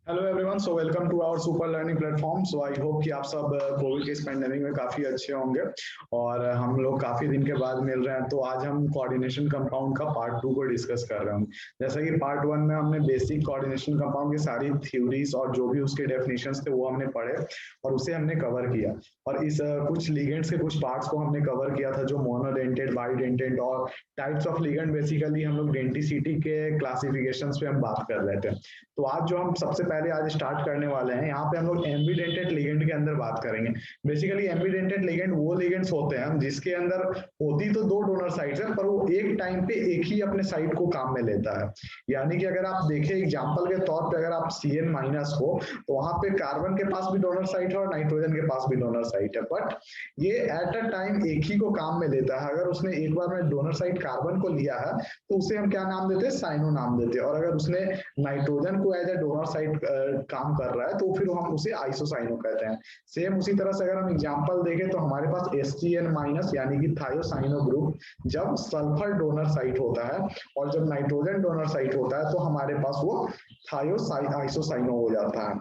Hello everyone, so welcome to our super learning platform. So I hope कि आप सब Covid के इस पेंडेमिक में काफी अच्छे होंगे और हम लोग काफी दिन के बाद मिल रहे हैं। तो आज हम कोऑर्डिनेशन कंपाउंड का पार्ट 2 को डिस्कस कर रहे हैं। जैसा कि पार्ट 1 में हमने बेसिक कोऑर्डिनेशन कंपाउंड की सारी थ्योरीज और जो भी उसके डेफिनेशंस थे वो हमने पढ़े और उसे हमने कवर किया। और इस कुछ लिगेंड्स के कुछ पार्ट्स को हमने कवर किया था, जो मोनोडेंटेड, बाइडेंटेड और टाइप्स ऑफ लिगेंड। बेसिकली हम लोग डेंटिसिटी के क्लासिफिकेशंस पे हम बात कर रहे थे। तो आज जो हम सबसे पहले आज स्टार्ट करने वाले हैं, यहाँ पे हम लोग एम्बीडेंटेड लिगेंड के अंदर बात करेंगे। बेसिकली एम्बीडेंटेड लिगेंड वो लिगेंड्स होते हैं जिसके अंदर होती तो दो डोनर साइट्स है, पर वो एक टाइम पे एक ही अपने साइट को काम में लेता है। यानी कि अगर आप देखें एग्जांपल के तौर पे, अगर आप Cn- हो तो वहां पे कार्बन के पास भी डोनर साइट है और नाइट्रोजन के पास भी डोनर साइट है, बट ये एट अ टाइम एक ही को काम में लेता है। अगर उसने एक बार में डोनर साइट कार्बन को लिया है तो उसे हम क्या नाम देते हैं? साइनो नाम देते हैं। और अगर उसने नाइट्रोजन को एज ए डोनर साइट काम कर रहा है तो फिर हम उसे आइसोसाइनो कहते हैं। सेम उसी तरह से अगर हम एग्जांपल देखें तो हमारे पास Hgn- यानी कि थायोसाइनो ग्रुप जब सल्फर डोनर साइट होता है और जब नाइट्रोजन डोनर साइट होता है तो हमारे पास वो आइसोसाइनो हो जाता है।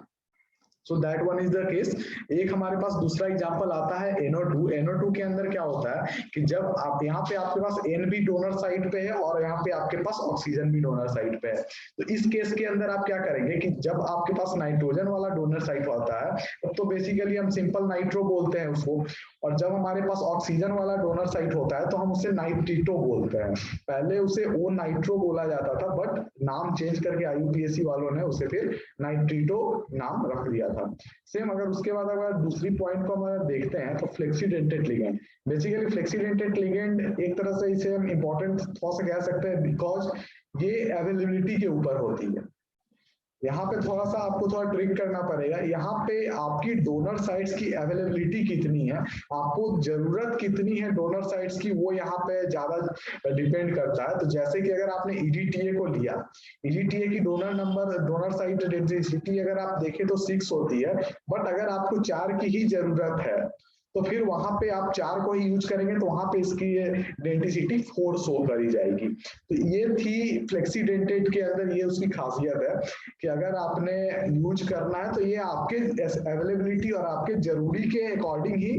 So that one is the case. एक हमारे पास दूसरा एग्जांपल आता है NO2। NO2 के अंदर क्या होता है कि जब आप यहाँ पे आपके पास N भी डोनर साइड पे है और यहाँ पे आपके पास ऑक्सीजन भी डोनर साइड पे है, तो इस केस के अंदर आप क्या करेंगे कि जब आपके पास नाइट्रोजन वाला डोनर साइट होता है तब तो बेसिकली हम सिंपल नाइट्रो बोलते हैं उसको, और जब हमारे पास ऑक्सीजन वाला डोनर साइट होता है तो हम उसे नाइट्रिटो बोलते हैं। पहले उसे ओ नाइट्रो बोला जाता था, बट नाम चेंज करके IUPAC वालों ने उसे फिर नाइट्रिटो नाम रख दिया था। सेम अगर उसके बाद अगर दूसरी पॉइंट को हम देखते हैं तो फ्लेक्सीडेंटेड लिगेंड। बेसिकली फ्लेक्सीडेंटेड लिगेंड एक तरह से इसे हम इंपॉर्टेंट थोड़ा सा कह सकते हैं बिकॉज ये अवेलेबिलिटी के ऊपर होती है। यहाँ पे थोड़ा सा आपको थोड़ा ट्रिक करना पड़ेगा। यहाँ पे आपकी डोनर साइट्स की अवेलेबिलिटी कितनी है, आपको जरूरत कितनी है डोनर साइट्स की, वो यहाँ पे ज्यादा डिपेंड करता है। तो जैसे कि अगर आपने EDTA को लिया, EDTA की डोनर साइट डेंसिटी अगर आप देखें तो 6 होती है, बट अगर आपको 4 की ही जरूरत है तो फिर वहां पे आप 4 को ही यूज करेंगे तो वहां पे इसकी डेंसिटी 4 शो करी जाएगी। तो ये थी फ्लेक्सीडेंटेड के अंदर, ये उसकी खासियत है कि अगर आपने यूज करना है तो ये आपके अवेलेबिलिटी और आपके जरूरी के अकॉर्डिंग ही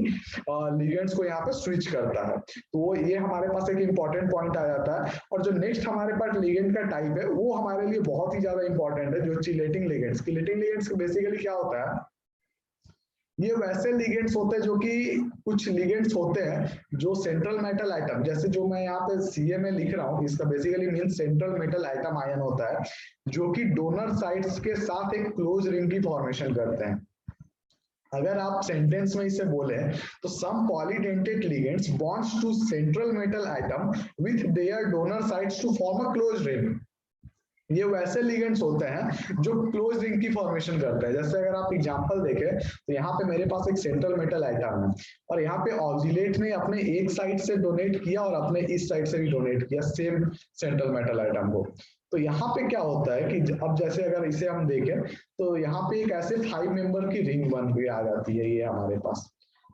लिगेंड्स को यहाँ पे स्विच करता है। तो ये हमारे पास एक इंपॉर्टेंट पॉइंट आ जाता है। और जो नेक्स्ट हमारे पास लिगेंड का टाइप है वो हमारे लिए बहुत ही ज्यादा इंपॉर्टेंट है, जो chelating ligands. Chelating ligands basically क्या होता है, ये वैसे लिगेंड्स होते हैं जो कि कुछ लिगेंड्स होते हैं जो सेंट्रल मेटल आइटम, जैसे जो मैं यहाँ पे CA में लिख रहा हूँ, इसका basically mean central metal item ion होता है, जो कि डोनर साइट्स के साथ एक क्लोज रिंग की फॉर्मेशन करते हैं। अगर आप सेंटेंस में इसे बोले तो some polydentate ligands bonds to central metal atom with their donor sites to form a close ring. ये वैसे लिगेंड्स होते हैं जो क्लोज रिंग की फॉर्मेशन करते हैं। जैसे अगर आप एग्जांपल देखें तो यहाँ पे मेरे पास एक सेंट्रल मेटल आइटम है और यहाँ पे ऑक्सीलेट ने अपने एक साइड से डोनेट किया और अपने इस साइड से भी डोनेट किया सेम सेंट्रल मेटल आइटम को। तो यहाँ पे क्या होता है कि अब जैसे अगर इसे हम देखें तो यहाँ पे एक ऐसे 5 मेंबर की रिंग बन के आ जाती है ये हमारे पास।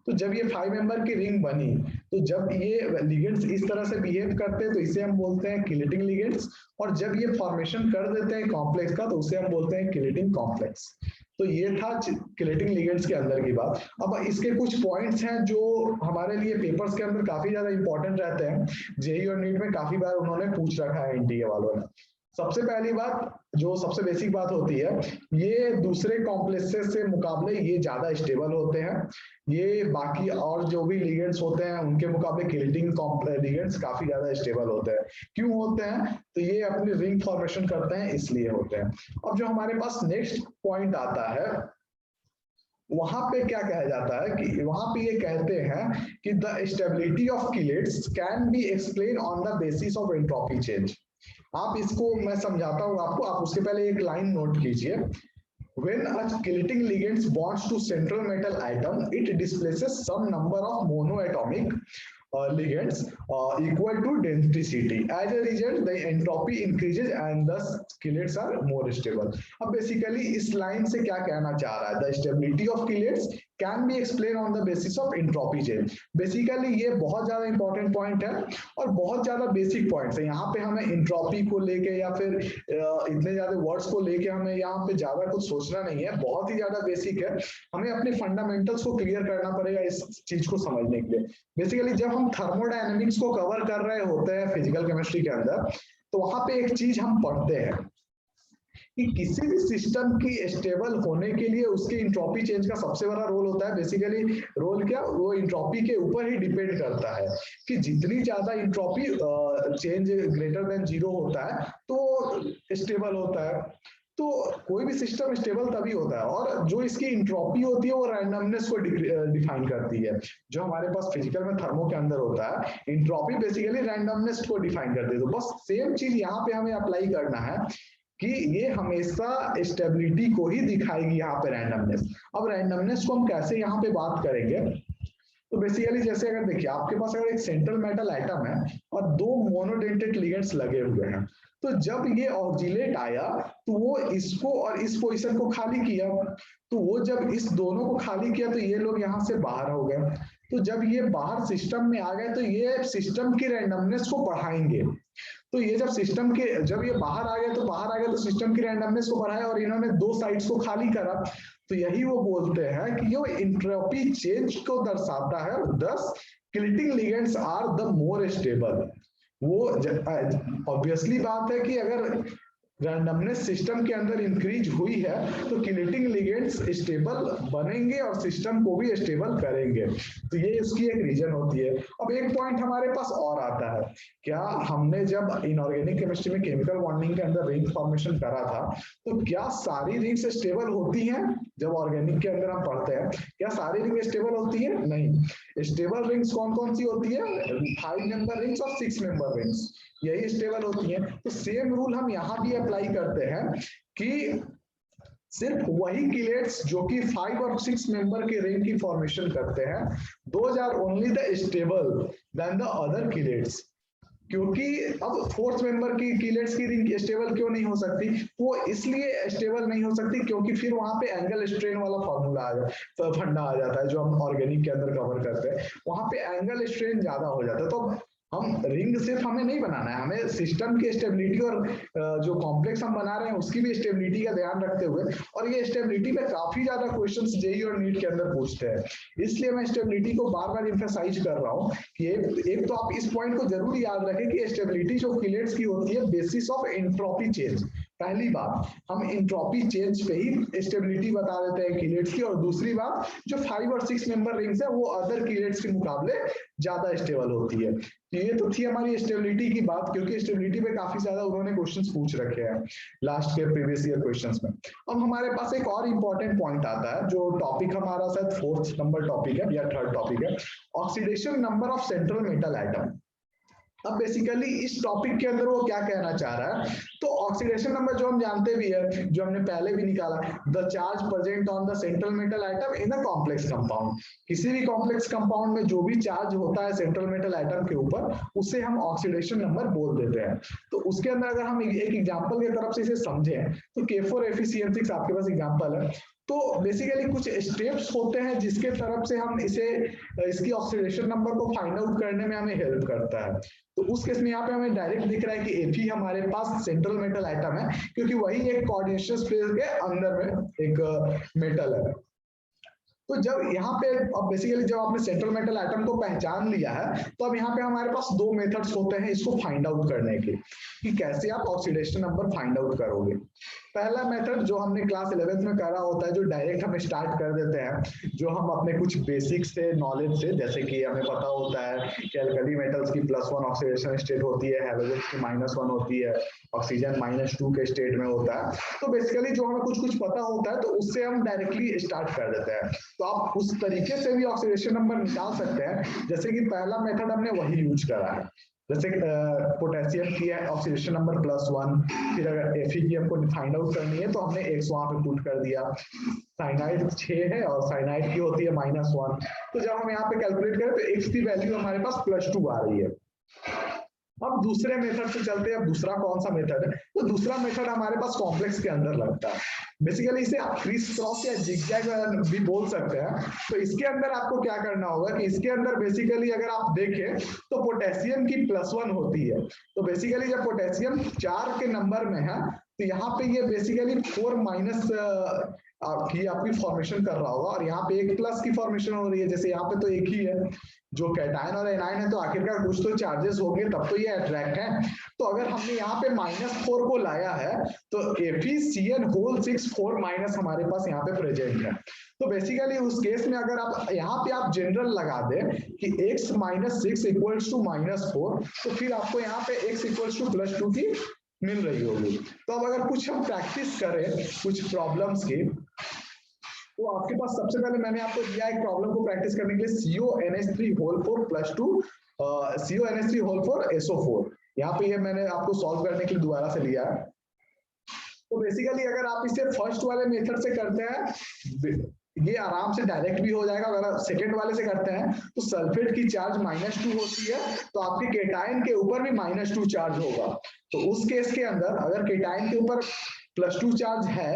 तो जब ये 5 मेंबर की रिंग बनी तो जब ये लिगेंड्स इस तरह से बिहेव करते हैं तो इसे हम बोलते हैं किलेटिंग लिगेंड्स, और जब ये फॉर्मेशन कर देते हैं कॉम्प्लेक्स का तो उसे हम बोलते हैं किलेटिंग कॉम्प्लेक्स। तो ये था किलेटिंग लिगेंड्स के अंदर की बात। अब इसके कुछ पॉइंट्स हैं जो हमारे लिए पेपर्स के अंदर काफी ज्यादा इंपॉर्टेंट रहते हैं। जेई और नीट में काफी बार उन्होंने पूछ रखा है NTA वालों ने। सबसे पहली बात, जो सबसे बेसिक बात होती है, ये दूसरे कॉम्प्लेक्सेस से मुकाबले ये ज्यादा स्टेबल होते हैं। ये बाकी और जो भी लिगेंड्स होते हैं उनके मुकाबले किलेटिंग लिगेंड्स काफी ज्यादा स्टेबल होते हैं। क्यों होते हैं? तो ये अपनी रिंग फॉर्मेशन करते हैं इसलिए होते हैं। अब जो हमारे पास नेक्स्ट पॉइंट आता है वहां पे क्या कहा जाता है कि वहां पे ये कहते हैं कि the stability of किलेट्स can be explain on the basis of entropy change. आप इसको मैं समझाता हूं आपको, आप उसके पहले एक लाइन नोट कीजिए। When a chelating ligand bonds to central metal atom, it displaces some number of monoatomic ligands equal to density. As a result, the entropy increases and thus chelates are more stable. अब basically इस line से क्या कहना चाह रहा है? The stability of chelates can be explain on the basis of entropy change. Basically ये बहुत ज्यादा इंपॉर्टेंट पॉइंट है और बहुत ज्यादा बेसिक पॉइंट्स है। यहाँ पे हमें एंट्रोपी को लेके या फिर इतने ज्यादा वर्ड्स को लेके हमें यहाँ पे ज्यादा कुछ सोचना नहीं है, बहुत ही ज्यादा बेसिक है। हमें अपने फंडामेंटल्स को क्लियर करना पड़ेगा इस चीज को समझने के लिए। बेसिकली जब हम थर्मोडायनेमिक्स को कवर कर रहे होते हैं फिजिकल केमिस्ट्री के अंदर, तो वहां पे एक चीज हम पढ़ते हैं कि किसी भी सिस्टम की स्टेबल होने के लिए उसके इंट्रोपी चेंज का सबसे बड़ा रोल होता है। बेसिकली रोल क्या, वो इंट्रोपी के ऊपर ही डिपेंड करता है कि जितनी ज्यादा इंट्रोपी चेंज ग्रेटर देन 0 होता है तो स्टेबल होता है। तो कोई भी सिस्टम स्टेबल तभी होता है, और जो इसकी इंट्रोपी होती है वो रैंडमनेस को डिफाइन करती है। जो हमारे पास फिजिकल में थर्मो के अंदर होता है, इंट्रोपी बेसिकली रैंडमनेस को डिफाइन करती है। तो बस सेम चीज यहाँ पे हमें अप्लाई करना है कि ये हमेशा स्टेबिलिटी को ही दिखाएगी यहाँ पे रैंडमनेस। अब रैंडमनेस को हम कैसे यहाँ पे बात करेंगे, तो बेसिकली जैसे अगर देखिए आपके पास अगर एक सेंट्रल मेटल एटम है और 2 मोनोडेंटेड लिगेंड्स लगे हुए हैं, तो जब ये ऑक्सीलेट आया तो वो इसको और इस पोजीशन को खाली किया, तो वो जब इस दोनों को खाली किया तो ये लोग यहाँ से बाहर हो गए। तो जब ये बाहर सिस्टम में आ गए तो ये सिस्टम की रैंडमनेस को बढ़ाएंगे। तो ये जब ये बाहर आ गए तो सिस्टम की रैंडमनेस को बढ़ाया और इन्होंने 2 साइड्स को खाली करा। तो यही वो बोलते हैं कि ये एंट्रोपी चेंज को दर्शाता है। Thus chelating ligands are the more stable. वो ऑब्वियसली बात है कि अगर रैंडमनेस सिस्टम के अंदर इंक्रीज हुई है तो किलिटिंग लिगेंड्स स्टेबल बनेंगे और सिस्टम को भी स्टेबल करेंगे। तो ये इसकी एक रीजन होती है। अब एक पॉइंट हमारे पास और आता है, क्या हमने जब इनऑर्गेनिक केमिस्ट्री में केमिकल बॉन्डिंग के अंदर रिंग फॉर्मेशन करा था, तो क्या सारी रिंग्स स्टेबल होती हैं? जब ऑर्गेनिक के अंदर हम पढ़ते हैं, क्या सारी रिंग स्टेबल होती है? नहीं। स्टेबल रिंग्स कौन कौन सी होती है? 5 मेंबर रिंग्स और 6 मेंबर रिंग्स, यही स्टेबल होती है। तो सेम रूल हम यहाँ भी अप्लाई करते हैं कि सिर्फ वही किलेट्स जो कि 5 और 6 मेंबर के रिंग की फॉर्मेशन करते हैं, those are only the stable then the other chelates. क्योंकि अब 4th मेंबर की किलेट्स की रिंग स्टेबल क्यों नहीं हो सकती? वो इसलिए स्टेबल नहीं हो सकती क्योंकि फिर वहां पे एंगल स्ट्रेन वाला फॉर्मूला फंडा आ जाता है जो हम ऑर्गेनिक के अंदर कवर करते हैं। वहां पे एंगल स्ट्रेन ज्यादा हो जाता है। तो हम रिंग सिर्फ हमें नहीं बनाना है, हमें सिस्टम की स्टेबिलिटी और जो कॉम्प्लेक्स हम बना रहे हैं उसकी भी स्टेबिलिटी का ध्यान रखते हुए, और ये स्टेबिलिटी पे काफी ज्यादा क्वेश्चंस जेईई और नीट के अंदर पूछते हैं, इसलिए मैं स्टेबिलिटी को बार बार इंफेसाइज कर रहा हूँ कि एक तो आप इस पॉइंट को जरूर याद रखें कि स्टेबिलिटी जो किलेट्स की होती है बेसिस ऑफ एंट्रोपी चेंज। पहली बात, हम एंट्रोपी चेंज पे ही स्टेबिलिटी बता देते हैं किलेट्स की, और दूसरी बात, जो 5 और 6 मेंबर रिंग्स है वो अदर किलेट्स के मुकाबले ज्यादा स्टेबल होती है। ये तो थी हमारी स्टेबिलिटी की बात, क्योंकि स्टेबिलिटी पे काफी ज्यादा उन्होंने क्वेश्चंस पूछ रखे हैं लास्ट के प्रीवियस ईयर क्वेश्चंस में। अब हमारे पास एक और इंपॉर्टेंट पॉइंट आता है, जो टॉपिक हमारा शायद 4th नंबर टॉपिक है या 3rd टॉपिक है, oxidation number of central metal atom. अब बेसिकली इस टॉपिक के अंदर वो क्या कहना चाह रहा है, तो ऑक्सीडेशन नंबर जो हम जानते भी है, जो हमने पहले भी निकाला, the charge present on the central metal atom in a complex compound. किसी भी कॉम्प्लेक्स कंपाउंड में जो भी चार्ज होता है सेंट्रल मेटल एटम के ऊपर, उसे हम ऑक्सीडेशन नंबर बोल देते हैं। तो उसके अंदर अगर हम एक एग्जांपल की तरफ से इसे समझें तो K4Fe आपके पास एग्जांपल है। तो बेसिकली कुछ स्टेप्स होते हैं जिसके तरफ से हम इसकी ऑक्सीडेशन नंबर को फाइंड आउट करने में हमें हेल्प करता है। तो उस केस में यहाँ पे हमें डायरेक्ट दिख रहा है कि Fe हमारे पास सेंट्रल मेटल एटम है, क्योंकि वही एक कोऑर्डिनेशन स्पेस के अंदर में एक मेटल है। तो जब यहाँ पे अब बेसिकली जब आपने सेंट्रल मेटल एटम को पहचान लिया है, तो अब यहाँ पे हमारे पास 2 मेथड्स होते हैं इसको फाइंड आउट करने के, कि कैसे आप ऑक्सीडेशन नंबर फाइंड आउट करोगे। पहला मेथड जो हमने क्लास 11th में करा होता है, जो डायरेक्ट हम स्टार्ट कर देते हैं, जो हम अपने कुछ बेसिक से नॉलेज से, जैसे कि हमें पता होता है कि अल्कली मेटल्स की +1 ऑक्सीडेशन स्टेट होती है, हैलोजेंस की -1 होती है, ऑक्सीजन -2 के स्टेट में होता है। तो बेसिकली जो हमें कुछ पता होता है तो उससे हम डायरेक्टली स्टार्ट कर देते हैं। तो आप उस तरीके से भी ऑक्सीडेशन नंबर निकाल सकते हैं, जैसे कि पहला मेथड हमने वही यूज करा है। जैसे पोटेशियम की है ऑक्सीडेशन नंबर +1, फिर अगर Fe की हमको फाइंड आउट करनी है तो हमने x वहां पे पुट कर दिया। साइनाइड 6 है और साइनाइड की होती है -1, तो जब हम यहाँ पे कैलकुलेट करें तो x की वैल्यू हमारे पास +2 आ रही है। अब दूसरे मेथड से चलते हैं। अब दूसरा कौन सा मेथड है, तो दूसरा मेथड हमारे पास कॉम्प्लेक्स के अंदर लगता है। बेसिकली इसे आप क्रिस क्रॉस या जिगजैग भी बोल सकते हैं। तो इसके अंदर आपको क्या करना होगा कि इसके अंदर बेसिकली अगर आप देखें तो पोटेशियम की +1 होती है। तो बेसिकली जब पोटेशियम 4 के नंबर में है तो यहाँ पे ये बेसिकली 4 माइनस की आपकी फॉर्मेशन कर रहा होगा, और यहाँ पे 1 प्लस की फॉर्मेशन हो रही है। जैसे यहाँ पे तो एक ही है जो कैटायन और एनायन है, तो आखिरकार कुछ तो चार्जेस होंगे तब तो ये अट्रैक्ट है। तो अगर हमने यहाँ पे -4 को लाया है तो FeCN6 4 हमारे पास यहाँ पे प्रेजेंट है। तो बेसिकली उस केस में अगर आप यहाँ पे आप जनरल लगा दें कि x - 6 इक्वल्स टू -4, तो फिर आपको यहाँ पे x इक्वल्स टू +2 की मिल रही होगी। तो अब अगर कुछ हम प्रैक्टिस करें कुछ प्रॉब्लम्स की, तो आपके पास सबसे पहले मैंने आपको दिया एक प्रॉब्लम को प्रैक्टिस करने के लिए CONH3 4 + 2 CONH3 4 SO4। यहाँ पे ये मैंने आपको सॉल्व करने के लिए दोबारा से लिया है। तो बेसिकली अगर आप इसे फर्स्ट वाले मेथड से करते हैं ये आराम से डायरेक्ट भी हो जाएगा। अगर आप सेकेंड वाले से करते हैं तो सल्फेट की चार्ज -2 होती है, तो आपके केटाइन के ऊपर भी -2 चार्ज होगा। तो उस केस के अंदर अगर केटाइन के ऊपर +2 चार्ज है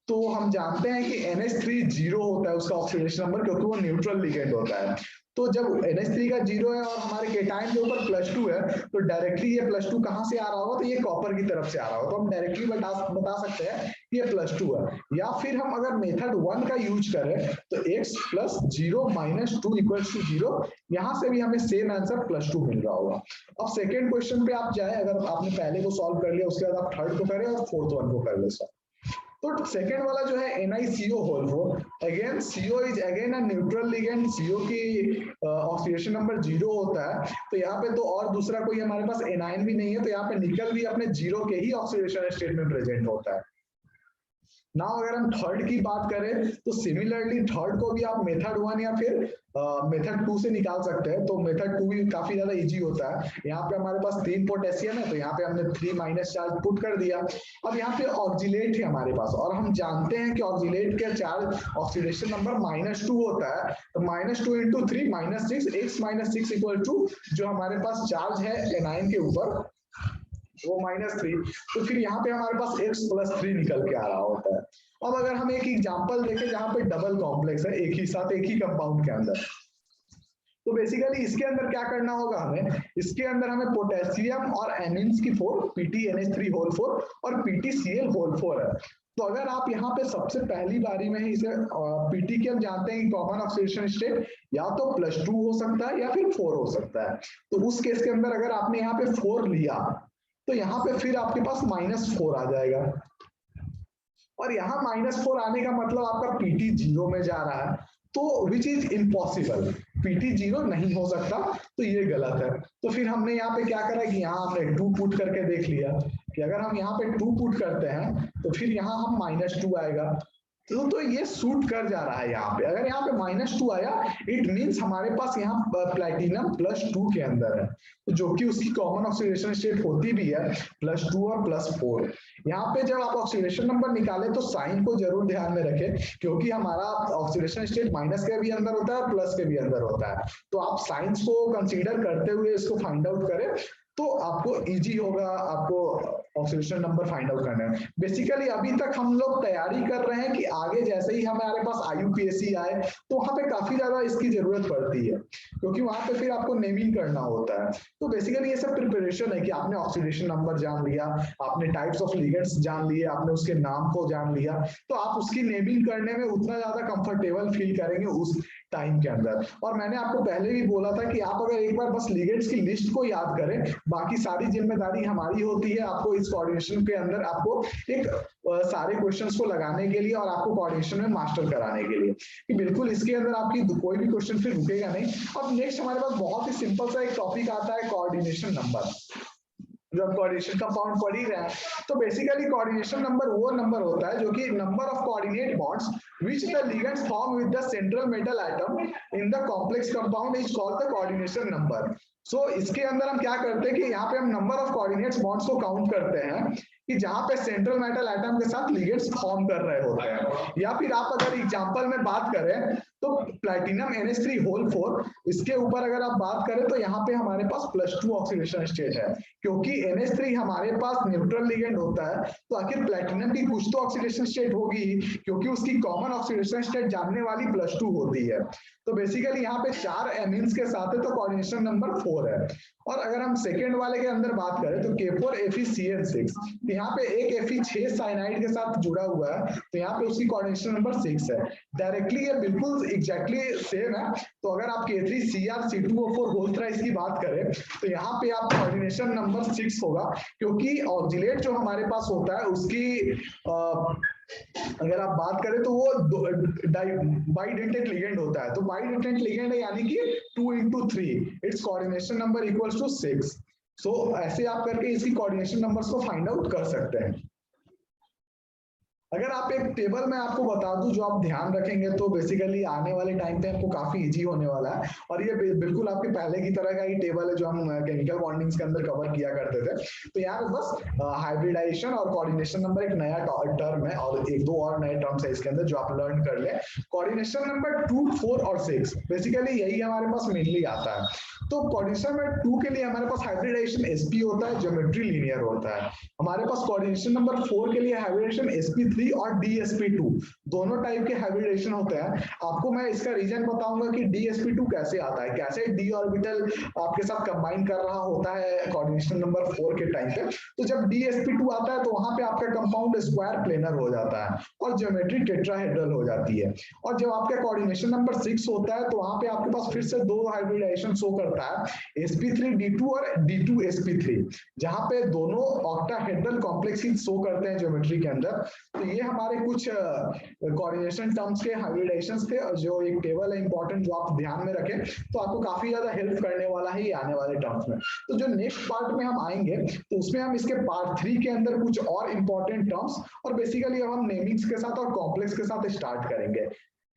तो हम जानते हैं कि NH3 0 होता है उसका ऑक्सीडेशन नंबर, क्योंकि वो न्यूट्रल लिगेंड होता है। तो जब NH3 का 0 है और हमारे केटाइन के ऊपर +2 है तो डायरेक्टली ये +2 कहां से आ रहा होगा, तो ये कॉपर की तरफ से आ रहा होगा। तो हम डायरेक्टली बता सकते हैं कि ये +2 है। या फिर हम अगर मेथड 1 का यूज करें तो x + 0 - 2 = 0, यहां से भी हमें सेम आंसर +2 मिल रहा होगा। अब सेकेंड क्वेश्चन पे आप जाए, अगर आपने पहले को सॉल्व कर लिया उसके बाद आप थर्ड को करें और फोर्थ वन को कर ले सॉल्व। तो सेकेंड वाला जो है NiCO4, again CO is again a neutral ligand, CO की ऑक्सीडेशन नंबर 0 होता है। तो यहाँ पे तो और दूसरा कोई हमारे पास एनायन भी नहीं है, तो यहाँ पे निकल भी अपने 0 के ही ऑक्सीडेशन स्टेट में प्रेजेंट होता है। नाउ अगर हम थर्ड की बात करें तो सिमिलरली थर्ड को भी आप मेथड 1 या फिर मेथड 2 से निकाल सकते हैं। तो मेथड 2 भी काफी ज्यादा इजी होता है। यहाँ पे हमारे पास 3 पोटेशियम है तो यहाँ पे हमने 3 माइनस चार्ज पुट कर दिया। अब यहाँ पे ऑक्जिलेट है हमारे पास, और हम जानते हैं कि ऑक्जिलेट का चार्ज ऑक्सीडेशन नंबर -2 होता है। तो -2 × 3 -6, x - 6 = जो हमारे पास चार्ज है एनायन के ऊपर वो -3। तो फिर यहाँ पे हमारे पास x + 3 निकल के आ रहा होता है। अब अगर हम एक एग्जांपल देखें जहां पे डबल कॉम्प्लेक्स है एक ही साथ एक ही कंपाउंड के अंदर, तो बेसिकली इसके अंदर क्या करना होगा हमें, इसके अंदर हमें पोटेशियम और एनिन्स की 4 PtNH3 4 और PtCl4 है। तो अगर आप यहाँ पे सबसे पहली बारी में ही इसे पीटी की हम जानते हैं कि कॉमन ऑक्सीडेशन स्टेट या तो +2 हो सकता है या फिर 4 हो सकता है। तो उस केस के अंदर अगर आपने यहाँ पे 4 लिया तो यहाँ पे फिर आपके पास -4 आ जाएगा, और यहाँ -4 आने का मतलब आपका PT 0 में जा रहा है, तो विच इज इम्पॉसिबल, PT 0 नहीं हो सकता, तो ये गलत है। तो फिर हमने यहाँ पे क्या करा कि यहाँ हमने 2 पुट करके देख लिया कि अगर हम यहाँ पे 2 पुट करते हैं तो फिर यहाँ हम -2 आएगा। तो ये सूट कर जा रहा है यहाँ पे। अगर यहाँ पे -2 आया इट मींस हमारे पास यहाँ प्लैटिनम +2 के अंदर है, तो जो कि उसकी कॉमन ऑक्सीडेशन स्टेट होती भी है +2 और +4। यहाँ पे जब आप ऑक्सीडेशन नंबर निकाले तो साइन को जरूर ध्यान में रखें, क्योंकि हमारा ऑक्सीडेशन स्टेट माइनस के भी अंदर होता है प्लस के भी अंदर होता है। तो आप साइंस को कंसीडर करते हुए इसको फाइंड आउट करें तो आपको इजी होगा आपको ऑक्सीडेशन नंबर फाइंड आउट करना है। बेसिकली अभी तक हम लोग तैयारी कर रहे हैं कि आगे जैसे ही हमारे पास IUPAC आए तो वहां पे काफी ज्यादा इसकी जरूरत पड़ती है, क्योंकि वहां पे फिर आपको नेमिंग करना होता है। तो बेसिकली ये सब प्रिपरेशन है कि आपने ऑक्सीडेशन नंबर जान लिया, आपने टाइप्स ऑफ लिगेंड्स जान लिए, आपने उसके नाम को जान लिया, तो आप उसकी नेमिंग करने में उतना ज्यादा कंफर्टेबल फील करेंगे उस टाइम के अंदर। और मैंने आपको पहले भी बोला था कि आप अगर एक बार बस लिगेंड्स की लिस्ट को याद करें, बाकी सारी जिम्मेदारी हमारी होती है आपको इस कोऑर्डिनेशन के अंदर आपको एक सारे क्वेश्चंस को लगाने के लिए और आपको कोऑर्डिनेशन में मास्टर कराने के लिए, कि बिल्कुल इसके अंदर आपकी कोई भी क्वेश्चन फिर रुकेगा नहीं। अब नेक्स्ट हमारे पास बहुत ही सिंपल सा एक टॉपिक आता है कोऑर्डिनेशन नंबर। जब कोऑर्डिनेशन कंपाउंड पढ़ ही रहे हैं तो बेसिकली कोऑर्डिनेशन नंबर वो नंबर होता है जो कि number of coordinate bonds which the ligands form with the central metal atom in the complex compound is called the coordination number. So इसके अंदर हम क्या करते हैं कि यहाँ पे हम नंबर ऑफ कोऑर्डिनेट्स बॉन्ड्स को काउंट करते हैं कि जहां पे सेंट्रल मेटल एटम के साथ लिगेंड्स फॉर्म कर रहे होते हैं। या फिर आप अगर एग्जांपल में बात करें तो प्लैटिनम NH3 होल 4, इसके ऊपर अगर आप बात करें तो यहाँ पे हमारे पास +2 ऑक्सीडेशन स्टेट है, क्योंकि NH3 हमारे पास न्यूट्रल लिगेंड होता है, तो आखिर प्लैटिनम की कुछ तो ऑक्सीडेशन स्टेट होगी, क्योंकि उसकी कॉमन ऑक्सीडेशन स्टेट जानने वाली +2 होती है। तो बेसिकली यहाँ पे 4 एमीन्स के साथ है, तो कोऑर्डिनेशन नंबर 4 है। और अगर हम सेकेंड वाले के अंदर बात करें तो K4FeCN6, यहाँ पे एक Fe6 साइनाइड के साथ जुड़ा हुआ है, तो यहाँ पे उसकी कोऑर्डिनेशन नंबर 6 है। डायरेक्टली ये बिल्कुल एग्जैक्टली सेम है। तो अगर आप K3CrC2O4 होल थ्राइस की बात करें तो यहाँ पे आप कोऑर्डिनेशन नंबर 6 होगा, क्योंकि ऑक्जिलेट जो हमारे पास होता है उसकी अगर आप बात करें तो वो बाइडेंटेट लिगेंड होता है, तो बाइडेंटेट लिगेंड है, यानी कि 2 × 3 it's coordination number equals to 6। So ऐसे आप करके इसकी कोऑर्डिनेशन नंबर्स को फाइंड आउट कर सकते हैं। अगर आप एक टेबल में आपको बता दूं जो आप ध्यान रखेंगे तो बेसिकली आने वाले टाइम पे आपको काफी इजी होने वाला है, और ये बिल्कुल आपके पहले की तरह का ही टेबल है जो हम केमिकल बॉन्डिंग्स के अंदर कवर किया करते थे। तो यहाँ बस हाइब्रिडाइजेशन और कोऑर्डिनेशन नंबर एक नया टर्म है, और एक दो और नए टर्म्स है इसके अंदर जो आप लर्न कर ले। कोऑर्डिनेशन नंबर 2, 4 और 6 बेसिकली यही हमारे पास मेनली आता है। तो कोऑर्डिनेशन नंबर 2 के लिए हमारे पास हाइब्रिडाइजेशन sp होता है, ज्योमेट्री लीनियर होता है। हमारे पास कोऑर्डिनेशन नंबर 4 के लिए हाइब्रिडेशन sp3 और dsp2 दोनों टाइप के हाइब्रिडेशन होते हैं। आपको मैं इसका रीजन बताऊंगा कि dsp2 कैसे आता है, कैसे d ऑर्बिटल आपके साथ कंबाइन कर रहा होता है कोऑर्डिनेशन नंबर 4 के टाइम पे। तो जब dsp2 आता है तो वहां पे आपका कंपाउंड स्क्वायर प्लेनर हो जाता है और ज्योमेट्री टेट्राहेड्रल हो जाती है। और जब आपका कोऑर्डिनेशन नंबर 6 होता है तो वहां पे आपके पास फिर से दो हाइब्रिडाइजेशन शो करता है, sp3d2 और d2sp3, जहां पे दोनों ऑक्टाहेड्रल कॉम्प्लेक्स ही शो करते हैं ज्योमेट्री के अंदर। तो ये हमारे कुछ कोऑर्डिनेशन टर्म्स के हाइब्रिडाइजेशंस थे, और जो एक टेबल है इंपॉर्टेंट जो आप ध्यान में रखें तो आपको काफी ज्यादा हेल्प करने वाला है ये आने वाले टर्म्स में। तो जो नेक्स्ट पार्ट में हम आएंगे तो उसमें हम इसके पार्ट 3 के अंदर कुछ और इंपॉर्टेंट टर्म्स और बेसिकली अब हम नेमिंग्स के साथ और कॉम्प्लेक्स के साथ स्टार्ट करेंगे।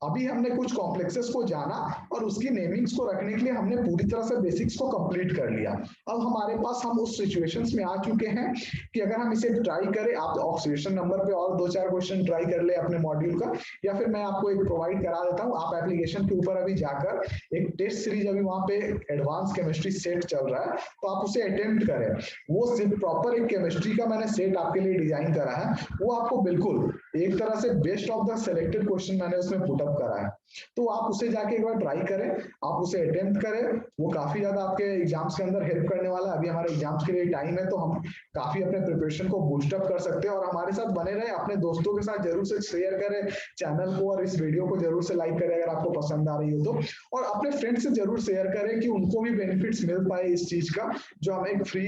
अभी हमने कुछ कॉम्प्लेक्सेस को जाना और उसकी नेमिंग्स को रखने के लिए हमने पूरी तरह से बेसिक्स को कंप्लीट कर लिया। अब हमारे पास हम उस सिचुएशंस में आ चुके हैं कि अगर हम इसे ट्राई करें, आप ऑक्सीडेशन नंबर पे और 2-4 क्वेश्चन ट्राई कर ले अपने मॉड्यूल का, या फिर मैं आपको एक प्रोवाइड करा देता हूँ, आप एप्लीकेशन के ऊपर अभी जाकर एक टेस्ट सीरीज अभी वहां पे एडवांस केमिस्ट्री सेट चल रहा है, तो आप उसे अटेम्प्ट करें। वो प्रॉपर एक केमिस्ट्री का मैंने सेट आपके लिए डिजाइन करा है, वो आपको बिल्कुल एक तरह से best of the selected question मैंने उसमें पुट अप करा है। तो आप उसे जाके एक बार ट्राई करें, आप उसे अटेम्प्ट करें, वो काफी ज्यादा आपके एग्जाम्स के अंदर हेल्प करने वाला है। अभी हमारे एग्जाम्स के लिए टाइम है तो हम काफी अपने प्रिपरेशन को बूस्ट अप कर सकते हैं, और हमारे साथ बने रहे, अपने दोस्तों के साथ जरूर से शेयर करें चैनल को, और इस वीडियो को जरूर से लाइक करें अगर आपको पसंद आ रही हो तो, और अपने फ्रेंड्स से जरूर शेयर करें कि उनको भी बेनिफिट्स मिल पाए इस चीज का जो हम एक फ्री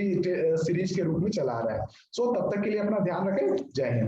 सीरीज के रूप में चला रहे हैं। सो तब तक के लिए अपना ध्यान रखें। जय हिंद।